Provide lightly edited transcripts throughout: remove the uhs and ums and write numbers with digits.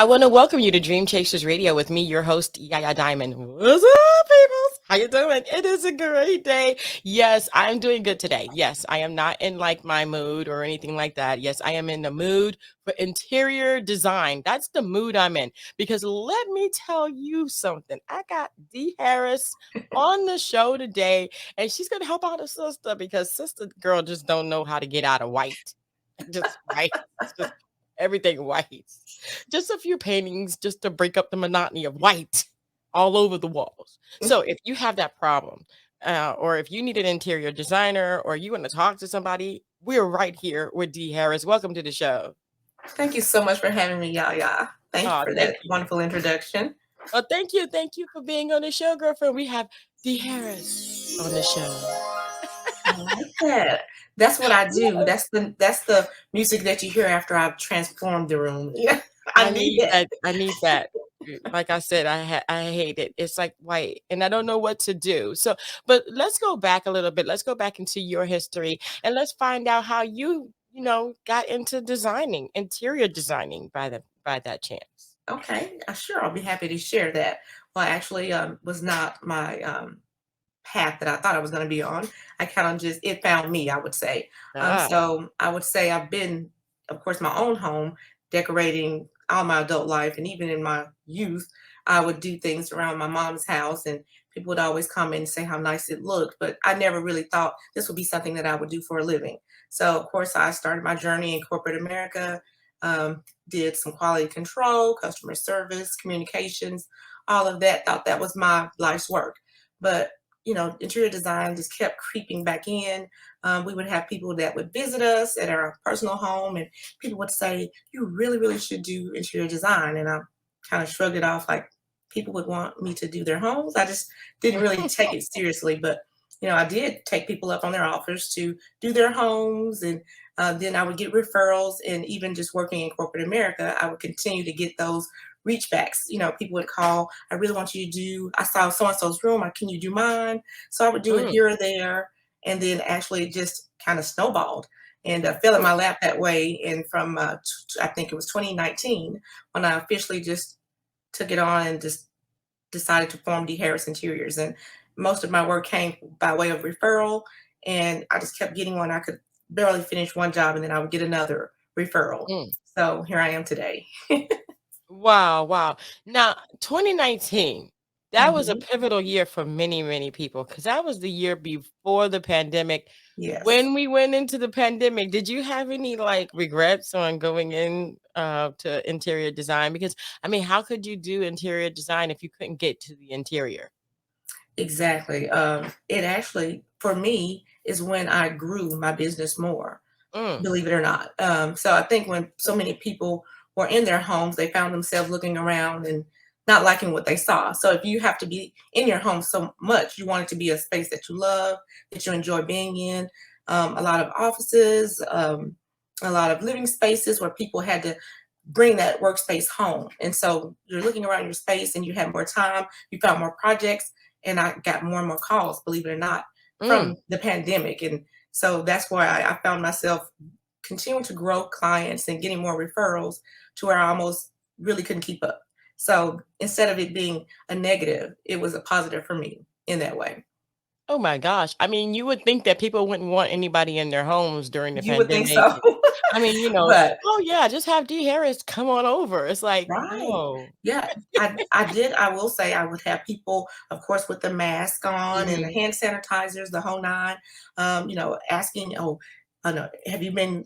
I want to welcome you to Dream Chasers Radio with me, your host, Yaya Diamond. What's up, people? How you doing? It is a great day. Yes, I'm doing good today. Yes, I am not in like my mood or anything like that. Yes, I am in the mood for interior design. That's the mood I'm in. Because let me tell you something. I got Dee Harris on the show today, and she's gonna help out her sister because sister girl just don't know how to get out of white. Just white. It's just everything white. Just a few paintings just to break up the monotony of white all over the walls. So if you have that problem, or if you need an interior designer or you want to talk to somebody, we're right here with Dee Harris. Welcome to the show. Thank you so much for having me, Yaya. Thank you Oh, for thank that you. wonderful introduction. Oh, thank you. Thank you for being on the show, girlfriend. We have Dee Harris on the show. I like that. That's what I do. That's the music that you hear after I've transformed the room. Yeah, I I need need that. that. I need that. Like I said, I hate it. It's like white, and I don't know what to do. So, but let's go back a little bit. Let's go back into your history, and let's find out how you got into designing, interior designing by that chance. Okay, sure. I'll be happy to share that. Well, actually, was not my path that I thought I was going to be on. I kind of just it found me, I would say. Ah, So I would say I've been, of course, my own home decorating all my adult life, and even in my youth, I would do things around my mom's house, and people would always come in and say how nice it looked. But I never really thought this would be something that I would do for a living. So of course, I started my journey in corporate America. Did some quality control, customer service, communications, all of that. Thought that was my life's work, but interior design just kept creeping back in. We would have people that would visit us at our personal home, and people would say, "You really, really should do interior design." And I kind of shrugged it off, like people would want me to do their homes. I just didn't really take it seriously, but I did take people up on their offers to do their homes, and then I would get referrals, and even just working in corporate America, I would continue to get those reach backs. People would call, I really want you to do, I saw so and so's room, can you do mine? So I would do it mm, here or there. And then actually it just kind of snowballed and fell in mm. my lap that way. And from, I think it was 2019, when I officially just took it on and just decided to form Dee Harris Interiors. And most of my work came by way of referral. And I just kept getting one. I could barely finish one job, and then I would get another referral. Mm. So here I am today. Wow, wow. Now, 2019, that was a Mhm. pivotal year for many, many people because that was the year before the pandemic. Yes. When we went into the pandemic, did you have any like regrets on going in to interior design? Because I mean, how could you do interior design if you couldn't get to the interior? Exactly. It actually, for me, is when I grew my business more, Mm, believe it or not. So I think when so many people were in their homes, they found themselves looking around and not liking what they saw. So if you have to be in your home so much, you want it to be a space that you love, that you enjoy being in. A lot of offices, a lot of living spaces where people had to bring that workspace home. And so you're looking around your space and you have more time, you found more projects, and I got more and more calls, believe it or not, mm. from the pandemic. And so that's why I found myself continuing to grow clients and getting more referrals to where I almost really couldn't keep up. So instead of it being a negative, it was a positive for me in that way. Oh my gosh. I mean, you would think that people wouldn't want anybody in their homes during the You would think pandemic. so. I mean, But oh yeah, just have Dee Harris come on over. It's like, right. no. Yeah, I did. I will say I would have people, of course, with the mask on and the Mhm. hand sanitizers, the whole nine. Asking, oh, no, have you been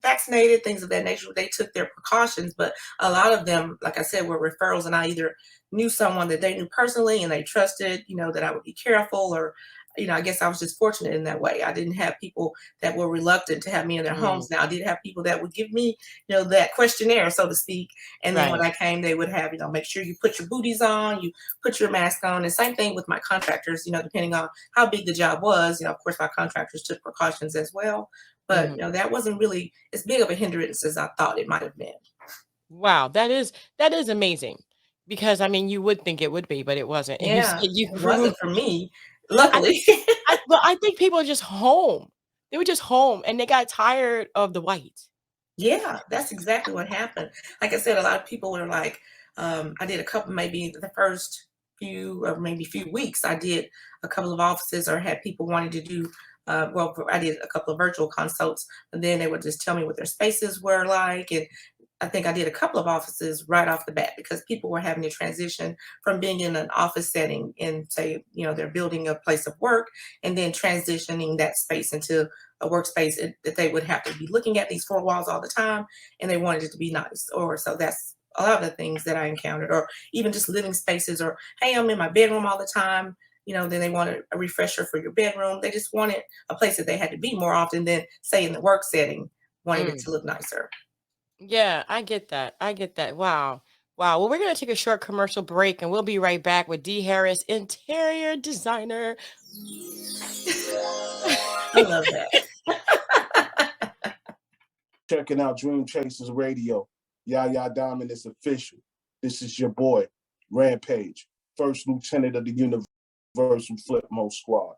vaccinated? Things of that nature. They took their precautions, but a lot of them, like I said, were referrals, and I either knew someone that they knew personally and they trusted, that I would be careful, or I guess I was just fortunate in that way. I didn't have people that were reluctant to have me in their Mm, homes. Now I did have people that would give me, that questionnaire, so to speak, and then when right. I came, they would have, make sure you put your booties on, you put your mask on. And same thing with my contractors, depending on how big the job was, of course, my contractors took precautions as well. But, Mhm. that wasn't really as big of a hindrance as I thought it might have been. Wow, that is amazing because I mean, you would think it would be, but it wasn't. And you said Yeah, you it grew. wasn't for me, I luckily. well, I think people are just home. They were just home and they got tired of the white. Yeah, that's exactly what happened. Like I said, a lot of people were like, I did a couple, maybe the first few or maybe few weeks, I did a couple of offices or had people wanting to do, I did a couple of virtual consults, and then they would just tell me what their spaces were like. And I think I did a couple of offices right off the bat because people were having to transition from being in an office setting and say, they're building a place of work and then transitioning that space into a workspace that they would have to be looking at these four walls all the time and they wanted it to be nice. Or so that's a lot of the things that I encountered, or even just living spaces, or hey, I'm in my bedroom all the time. Then they wanted a refresher for your bedroom. They just wanted a place that they had to be more often than say in the work setting, wanted it Mm. to look nicer. Yeah, I get that. I get that. Wow. Wow. Well, we're going to take a short commercial break and we'll be right back with Dee Harris, interior designer. I love that. Checking out Dream Chasers Radio. Yaya Diamond is official. This is your boy, Rampage, first lieutenant of the Universal Flip Mode Squad.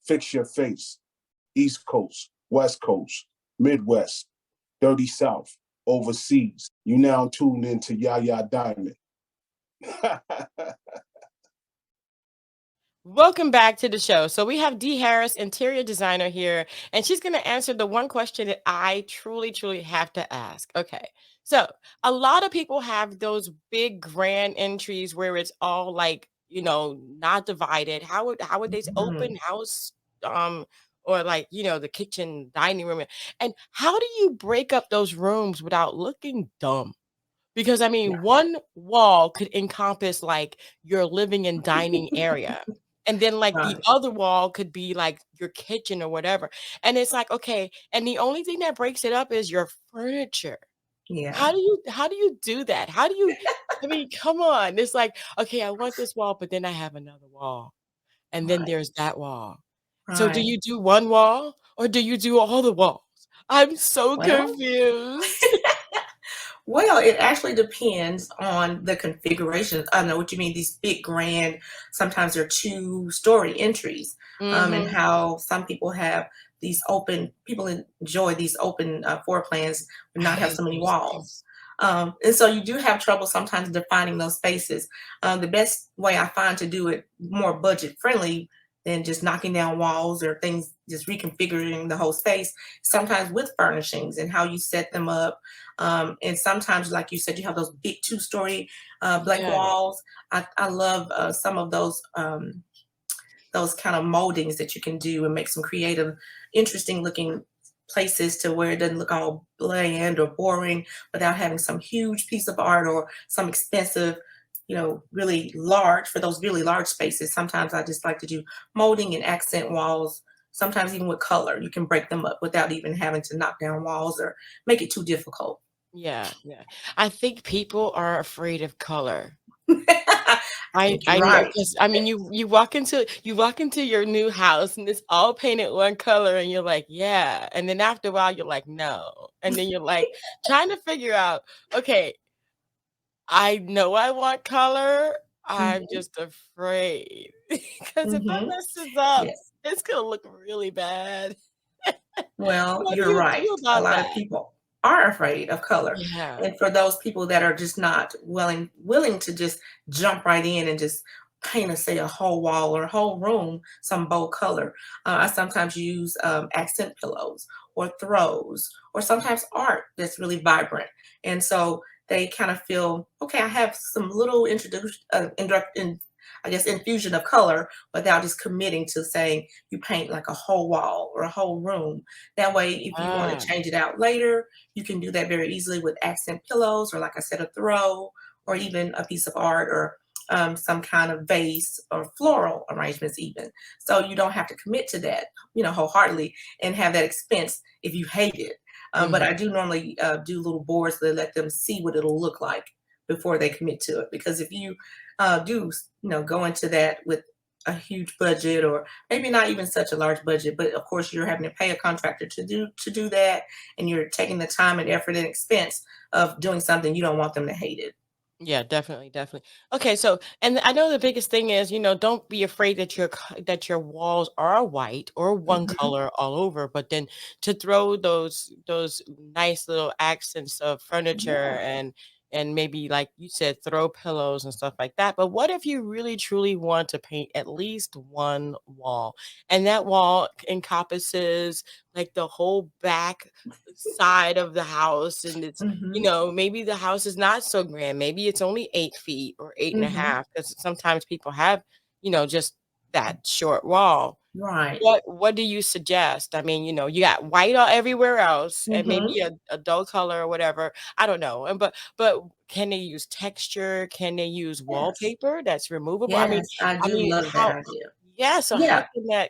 Fix your face. East Coast, West Coast, Midwest, Dirty South, overseas. You now tuned into Yaya Diamond. Welcome back to the show. So we have Dee Harris, interior designer here, and she's going to answer the one question that I truly, truly have to ask. Okay. So a lot of people have those big grand entries where it's all like, not divided. How would they Mhm. open house or like, the kitchen, dining room? And how do you break up those rooms without looking dumb? Because I Yeah, mean, one wall could encompass like your living and dining area. And then like the right. other wall could be like your kitchen or whatever. And it's like, okay, and the only thing that breaks it up is your furniture. Yeah, How do you do that? How do you I mean, come on. It's like, okay, I want this wall, but then I have another wall. And then right, there's that wall. So do right. you do one wall or do you do all the walls? I'm so Well, confused. Well, it actually depends on the configuration. I know what you mean. These big, grand, sometimes they're two-story entries, and Mhm. how some people have these open. People enjoy these open floor plans and I not have hate so many those walls. things. And so you do have trouble sometimes defining those spaces. The best way I find to do it more budget friendly than just knocking down walls or things, just reconfiguring the whole space, sometimes with furnishings and how you set them up, and sometimes, like you said, you have those big two-story blank Yeah. walls. I love some of those kind of moldings that you can do and make some creative, interesting looking places to where it doesn't look all bland or boring without having some huge piece of art or some expensive, really large for those really large spaces. Sometimes I just like to do molding and accent walls. Sometimes even with color, you can break them up without even having to knock down walls or make it too difficult. Yeah, yeah. I think people are afraid of color. I I think you're I know right. because I mean, you walk into your new house and it's all painted one color and you're like, "Yeah," and then after a while you're like, "No," and then you're like trying to figure out, "Okay, I know I want color, I'm Mhm, just afraid because if I mhm. mess this up, Yes. it's gonna look really bad." Well, What do you're you right. do A about lot of that? people are afraid of color. Yeah. And for those people that are just not willing to just jump right in and just paint, say, a whole wall or a whole room some bold color, I sometimes use accent pillows or throws or sometimes art that's really vibrant. And so they kind of feel, okay, I have some little I guess, infusion of color without just committing to saying you paint like a whole wall or a whole room. That way, if you want to Ah, change it out later, you can do that very easily with accent pillows or, like I said, a throw or even a piece of art or some kind of vase or floral arrangements, even. So you don't have to commit to that, wholeheartedly and have that expense if you hate it. But mhm. I do normally do little boards that let them see what it'll look like before they commit to it. Because if you do, go into that with a huge budget or maybe not even such a large budget, but of course you're having to pay a contractor to do that, and you're taking the time and effort and expense of doing something, you don't want them to hate it. Yeah, definitely, definitely. Okay, so and I know the biggest thing is, don't be afraid that that your walls are white or one Mhm, color all over, but then to throw those nice little accents of furniture yeah. and maybe like you said, throw pillows and stuff like that. But what if you really truly want to paint at least one wall, and that wall encompasses like the whole back side of the house, and it's Mhm, maybe the house is not so grand. Maybe it's only 8 feet or eight and a mhm, half, because sometimes people have, just that short wall. right. What do you suggest? I mean, you got white all everywhere else and Mhm, maybe a dull color or whatever. I don't know. And but can they use texture? Can they use yes. wallpaper that's removable? I mean, Yes, I I do mean, love that how idea. yeah, so how Yeah.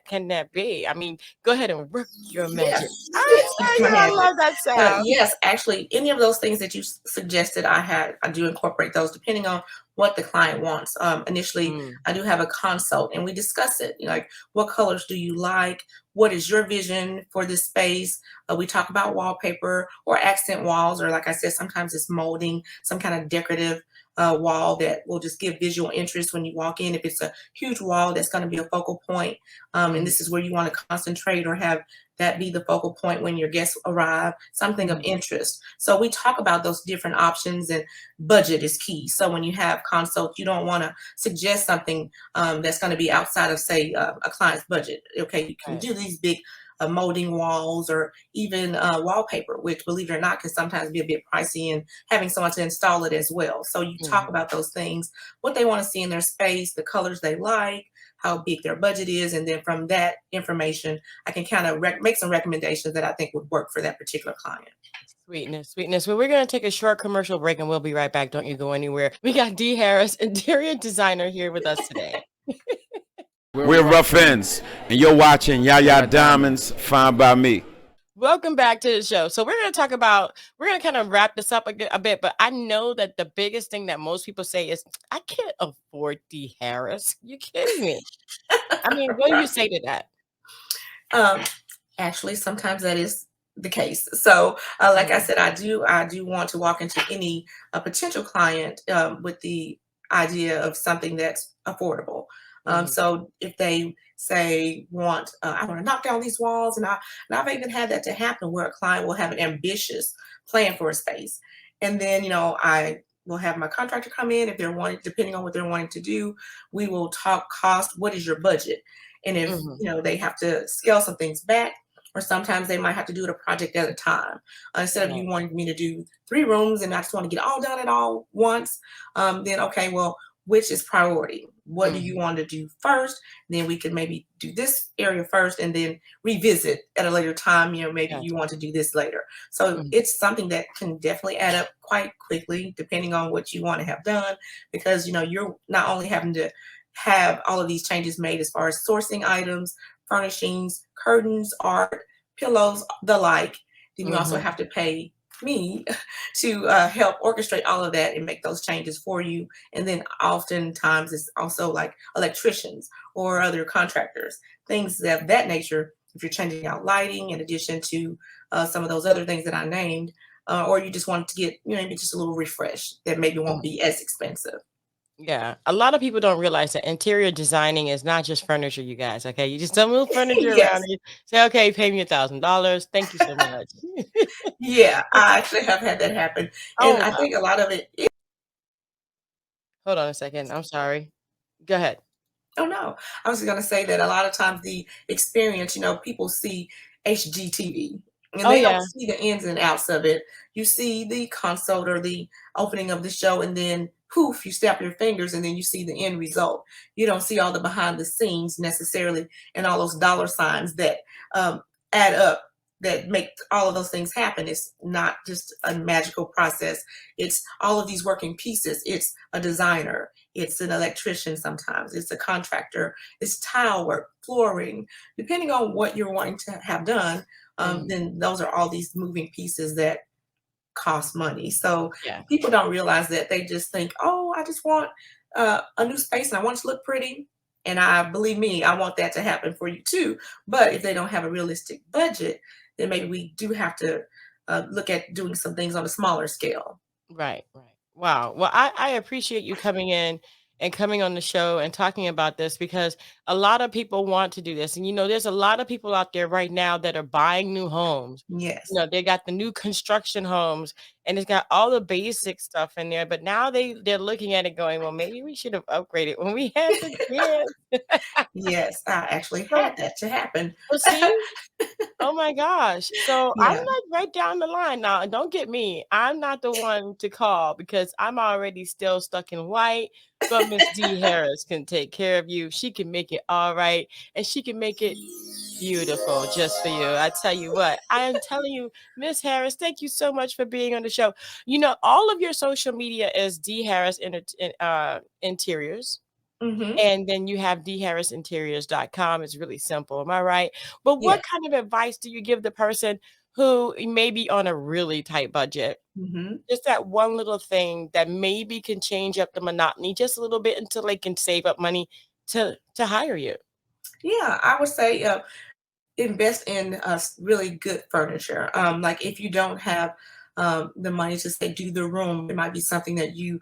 can that be? I mean, go ahead and work your Yes, magic. yes, I magic. love that sound. Yes, actually, any of those things that you suggested, I do incorporate those depending on what the client wants. Initially, Mm, I do have a consult and we discuss it. Like, what colors do you like? What is your vision for this space? We talk about wallpaper or accent walls, or like I said, sometimes it's molding, some kind of decorative wall that will just give visual interest when you walk in. If it's a huge wall, that's going to be a focal point, and mhm, this is where you want to concentrate or have that be the focal point when your guests arrive, something of mhm, interest. So we talk about those different options, and budget is key. So when you have consult, you don't want to suggest something that's going to be outside of, say, a client's budget. Okay, you can right, do these big molding walls or even wallpaper, which, believe it or not, can sometimes be a bit pricey, and having someone to install it as well. So you talk mhm, about those things, what they want to see in their space, the colors they like, how big their budget is, and then from that information, I can kind of make some recommendations that I think would work for that particular client. sweetness, sweetness. Well, we're gonna take a short commercial break, and we'll be right back. Don't you go anywhere. We got Dee Harris, interior designer, here with us today. We're Rough Ends, and you're watching Yaya Diamonds, Fine by Me. Welcome back to the show. So we're gonna kind of wrap this up a bit, but I know that the biggest thing that most people say is, "I can't afford Dee Harris." You kidding me? I mean, what do you say to that? Um, Actually, sometimes that is the case. So, like I Mhm, said, I do want to walk into any potential client with the idea of something that's affordable. mhm, So, if they say I want to knock down these walls, and I've even had that to happen where a client will have an ambitious plan for a space, and then I will have my contractor come in if they're wanting, depending on what they're wanting to do. We will talk cost. What is your budget? And if mhm, they have to scale some things back, or sometimes they might have to do it a project at a time. Instead of you right, wanting me to do 3 rooms and I just want to get all done at all once, then okay, well, which is priority? What do you mhm, want to do first? Then we could maybe do this area first and then revisit at a later time. Maybe you gotcha, want to do this later. So mhm, it's something that can definitely add up quite quickly, depending on what you want to have done, because you're not only having to have all of these changes made as far as sourcing items, furnishings, curtains, art, pillows, the like, then you also mhm, have to pay me to help orchestrate all of that and make those changes for you. And then oftentimes it's also like electricians or other contractors, things of that nature. If you're changing out lighting in addition to some of those other things that I named, or you just want to get maybe just a little refresh that maybe won't mhm. be as expensive. Yeah, a lot of people don't realize that interior designing is not just furniture, you guys. Okay, you just don't move furniture around. Yes. And you say, "Okay, pay me $1,000. Thank you so much." Yeah, I actually have had that happen, and Oh, I wow. think a lot of it is. Hold on a second. I'm sorry. Go ahead. Oh, no. I was gonna say that a lot of times the experience, people see HGTV, and Oh, they don't yeah. see the ins and outs of it. You see the consult or the opening of the show, and then poof, you snap your fingers, and then you see the end result. You don't see all the behind the scenes necessarily, and all those dollar signs that add up, that make all of those things happen. It's not just a magical process. It's all of these working pieces. It's a designer, it's an electrician, sometimes it's a contractor, it's tile work, flooring, depending on what you're wanting to have done. Mhm. Then those are all these moving pieces that cost money. So Yeah. people don't realize that. They just think, oh, I just want a new space and I want it to look pretty. And I believe me, I want that to happen for you too. But if they don't have a realistic budget, then maybe we do have to look at doing some things on a smaller scale. Right, right. Wow. Well, I appreciate you coming in and coming on the show and talking about this because a lot of people want to do this. And, there's a lot of people out there right now that are buying new homes. Yes. They got the new construction homes and it's got all the basic stuff in there. But now they're looking at it going, well, maybe we should have upgraded when we had the kids. Yes, I actually So, had that to happen. well, see, oh my gosh. So I'm Yeah. like right down the line now. And don't get me. I'm not the one to call because I'm already still stuck in white. But Miss Dee Harris can take care of you. She can make it all right. And she can make it beautiful just for you. I tell you what, I am telling you, Miss Harris, thank you so much for being on the show. All of your social media is Dee Harris Interiors. Mhm. And then you have deeharrisinteriors.com. It's really simple. Am I right? But what Yes. kind of advice do you give the person who may be on a really tight budget? Mhm. Just that one little thing that maybe can change up the monotony just a little bit until they can save up money to hire you. Yeah, I would say, invest in really good furniture. Like if you don't have the money to say do the room, it might be something that you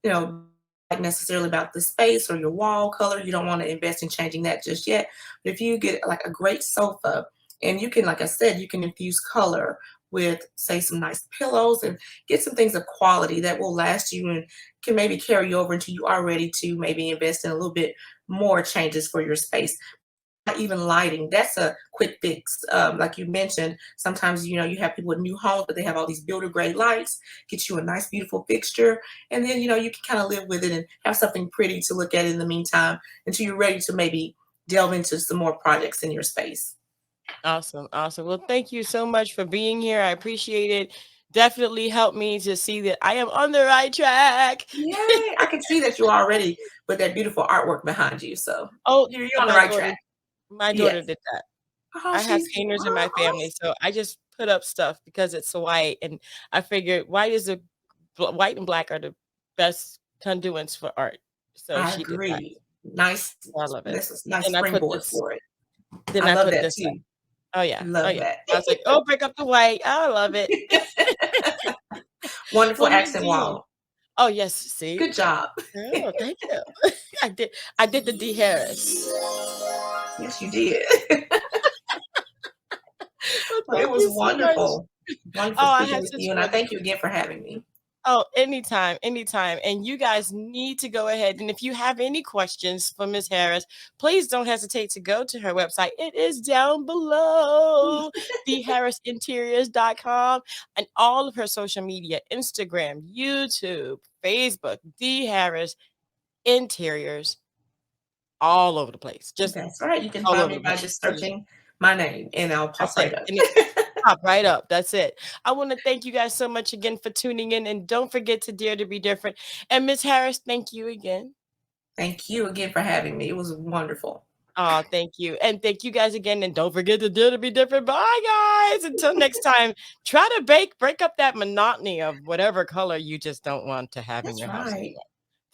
know, like necessarily about the space or your wall color. You don't want to invest in changing that just yet. But if you get like a great sofa, and you can, like I said, you can infuse color with, say, some nice pillows and get some things of quality that will last you and can maybe carry you over until you are ready to maybe invest in a little bit more changes for your space. Even lighting, that's a quick fix. Like you mentioned, sometimes you have people with new homes, but they have all these builder grade lights. Get you a nice, beautiful fixture, and then you can kind of live with it and have something pretty to look at in the meantime until you're ready to maybe delve into some more projects in your space. Awesome. Awesome. Well, thank you so much for being here. I appreciate it. Definitely helped me to see that I am on the right track. Yay! I can see that you already with that beautiful artwork behind you, so Oh, you're on the right track. my daughter Yes. did that. Oh, I have she's painters in my family, awesome. so I just put up stuff because it's white, and I figured white and black are the best conduits for art. So I she did that. agree. Nice. I love it. This is a nice Then I put springboard this. for it. Then I I love put that this up. too. Oh yeah. Oh Love yeah. that. I was like, oh, break up the white. I love it. Wonderful Well, Miss accent D. wall. Oh yes. See. Good job. Oh, thank you. I did the D Harris. Yes, you did. Well, Well, it thank was you so much. wonderful. Oh, Wonderful I speaking had with such you, and I fun. thank you again for having me. Oh, anytime, anytime. And you guys need to go ahead. And if you have any questions for Ms. Harris, please don't hesitate to go to her website. It is down below, theharrisinteriors.com, and all of her social media, Instagram, YouTube, Facebook, Dee Harris Interiors, all over the place. Just That's right. You can all find over me the by place. just So yeah, searching my name, and I'll pop that's right it. up. And it pop right up. That's it. I want to thank you guys so much again for tuning in. And don't forget to dare to be different. And Miss Harris, thank you again. Thank you again for having me. It was wonderful. Oh, thank you. And thank you guys again. And don't forget to dare to be different. Bye, guys. Until next time, try to break up that monotony of whatever color you just don't want to have in That's your house right. anymore.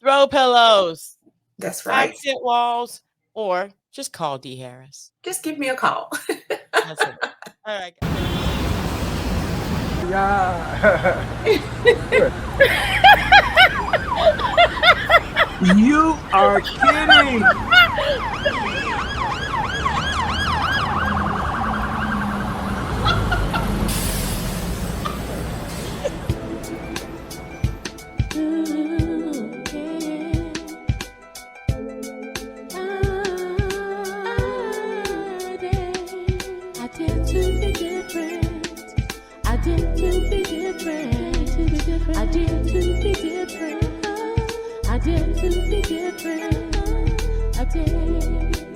Throw pillows, That's right. accent walls, or just call Dee Harris. Just give me a call. That's it. All right. You are kidding! I dare to be different. I dare to be different. I dare to be different. I dare to be different. I dare.